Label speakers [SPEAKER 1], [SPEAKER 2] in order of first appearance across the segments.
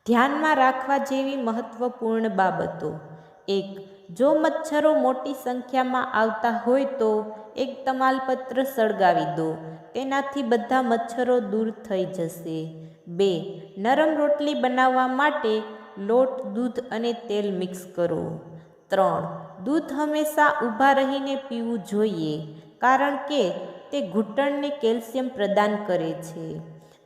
[SPEAKER 1] ધ્યાનમાં રાખવા જેવી મહત્વપૂર્ણ બાબતો: 1. જો મચ્છરો મોટી સંખ્યામાં આવતા હોય તો એક તમાલપત્ર સળગાવી દો. તેનાથી બધા મચ્છરો દૂર થઈ જશે. 2. નરમ રોટલી બનાવવા માટે લોટ, દૂધ અને તેલ મિક્સ કરો. 3. દૂધ હંમેશા ઊભા રહીને પીવું જોઈએ, કારણ કે તે ઘૂંટણને કેલ્શિયમ પ્રદાન કરે છે.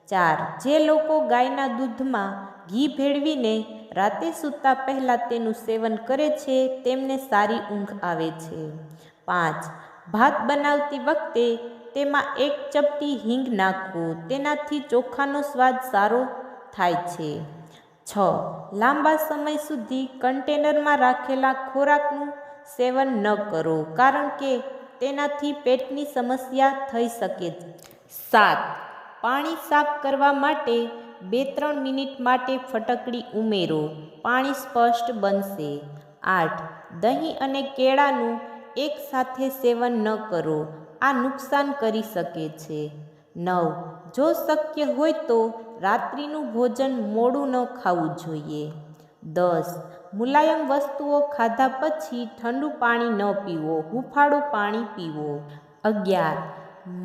[SPEAKER 1] 4. જે લોકો ગાયના દૂધમાં ઘી ભેળવીને રાતે સૂતા પહેલાં તેનું સેવન કરે છે તેમને સારી ઊંઘ આવે છે. 5. ભાત બનાવતી વખતે તેમાં 1 ચપટી હિંગ નાખો. તેનાથી ચોખાનો સ્વાદ સારો થાય છે. 6. લાંબા સમય સુધી કન્ટેનરમાં રાખેલા ખોરાકનું સેવન ન કરો, કારણ કે તેનાથી પેટની સમસ્યા થઈ શકે છે. 7. પાણી સાફ કરવા માટે 2-3 મિનિટ માટે ફટકડી ઉમેરો. પાણી સ્પષ્ટ બનશે. 8. દહીં અને કેળાનું એકસાથે સેવન ન કરો. આ નુકસાન કરી શકે છે. 9. જો શક્ય હોય તો રાત્રિનું ભોજન મોડું ન ખાવું જોઈએ. 10. મુલાયમ વસ્તુઓ ખાધા પછી ઠંડુ પાણી ન પીવો. હૂંફાળું પાણી પીવો. 11.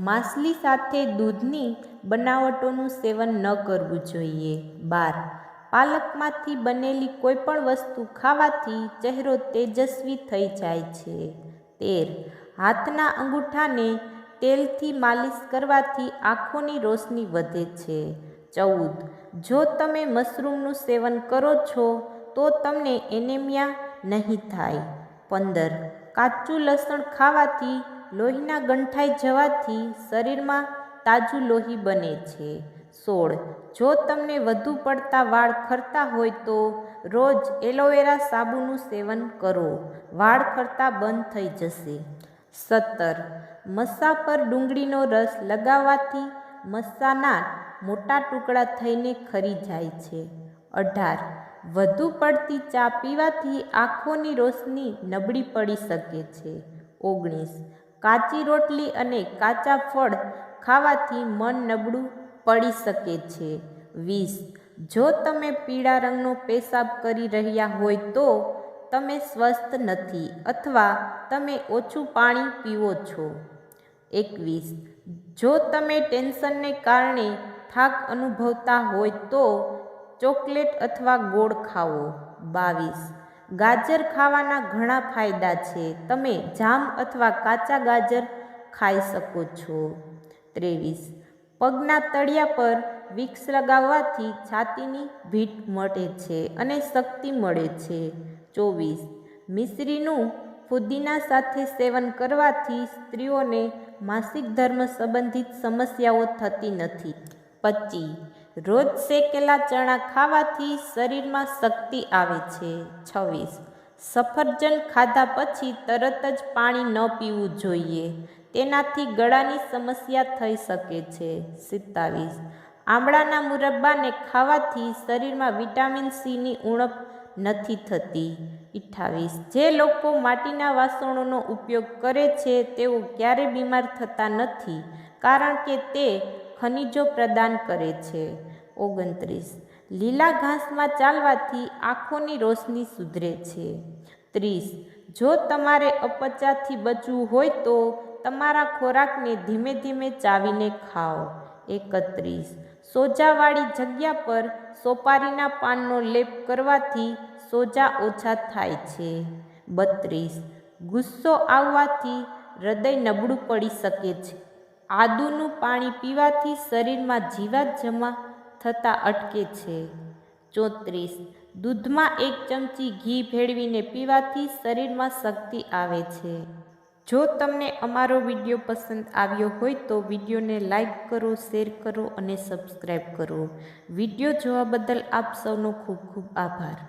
[SPEAKER 1] માછલી સાથે દૂધની બનાવટોનું સેવન ન કરવું જોઈએ. 12. પાલકમાંથી બનેલી કોઈપણ વસ્તુ ખાવાથી ચહેરો તેજસ્વી થઈ જાય છે. 13. હાથના અંગૂઠાને તેલથી માલિશ કરવાથી આંખોની રોશની વધે છે. 14. જો તમે મશરૂમનું સેવન કરો છો તો તમને એનેમિયા નહીં થાય. 15. કાચું લસણ ખાવાથી લોહીના ગંઠાઈ જવાથી શરીરમાં તાજું લોહી બને છે. 16. જો તમને વધુ પડતા વાળ ખરતા હોય તો રોજ એલોવેરા સાબુનું સેવન કરો. વાળ ખરતા બંધ થઈ જશે. 17. મસ્સા પર ડુંગળીનો રસ લગાવવાથી મસ્સાના મોટા ટુકડા થઈને ખરી જાય છે. 18. વધુ પડતી ચા પીવાથી આંખોની રોશની નબળી પડી શકે છે. 19. કાચી રોટલી અને કાચા ફળ ખાવાથી મન નબળું પડી શકે છે. 20. જો તમે પીળા રંગનો પેશાબ કરી રહ્યા હોય તો તમે સ્વસ્થ નથી અથવા તમે ઓછું પાણી પીવો છો. 21. જો તમે ટેન્શનને કારણે થાક અનુભવતા હોય તો ચોકલેટ અથવા ગોળ ખાઓ. 22. ગાજર ખાવાના ઘણા ફાયદા છે. તમે જામ અથવા કાચા ગાજર ખાઈ શકો છો. 23. પગના તળિયા પર વિક્સ લગાવવાથી છાતીની ભીડ મટે છે અને શક્તિ મળે છે. 24. મિશ્રીનું ફુદીના સાથે સેવન કરવાથી સ્ત્રીઓને માસિક ધર્મ સંબંધિત સમસ્યાઓ થતી નથી. 25. રોજ શેકેલા ચણા ખાવાથી શરીરમાં શક્તિ આવે છે. 26. સફરજન ખાધા પછી તરત જ પાણી ન પીવું જોઈએ. તેનાથી ગળાની સમસ્યા થઈ શકે છે. 27. આમળાના મુરબ્બાને ખાવાથી શરીરમાં વિટામિન સીની ઉણપ નથી થતી. 28. જે લોકો માટીના વાસણોનો ઉપયોગ કરે છે તેઓ ક્યારેય બીમાર થતા નથી, કારણ કે તે ખનિજો પ્રદાન કરે છે. 29. લીલા ઘાસમાં ચાલવાથી આંખોની રોશની સુધરે છે. 30. જો તમારે અપચાથી બચવું હોય તો તમારા ખોરાકને ધીમે ધીમે ચાવીને ખાઓ. 31. સોજાવાળી જગ્યા પર સોપારીના પાનનો લેપ કરવાથી સોજા ઓછા થાય છે. 32. ગુસ્સો આવવાથી હૃદય નબળું પડી શકે છે. આદુનું પાણી પીવાથી શરીરમાં જીવાત જમા થતાં અટકે છે. 34. દૂધમાં 1 ચમચી ઘી ભેળવીને પીવાથી શરીરમાં શક્તિ આવે છે. જો તમને અમારો વિડીયો પસંદ આવ્યો હોય તો વિડીયોને લાઈક કરો, શેર કરો અને સબસ્ક્રાઈબ કરો. વિડીયો જોવા બદલ આપ સૌનો ખૂબ ખૂબ આભાર.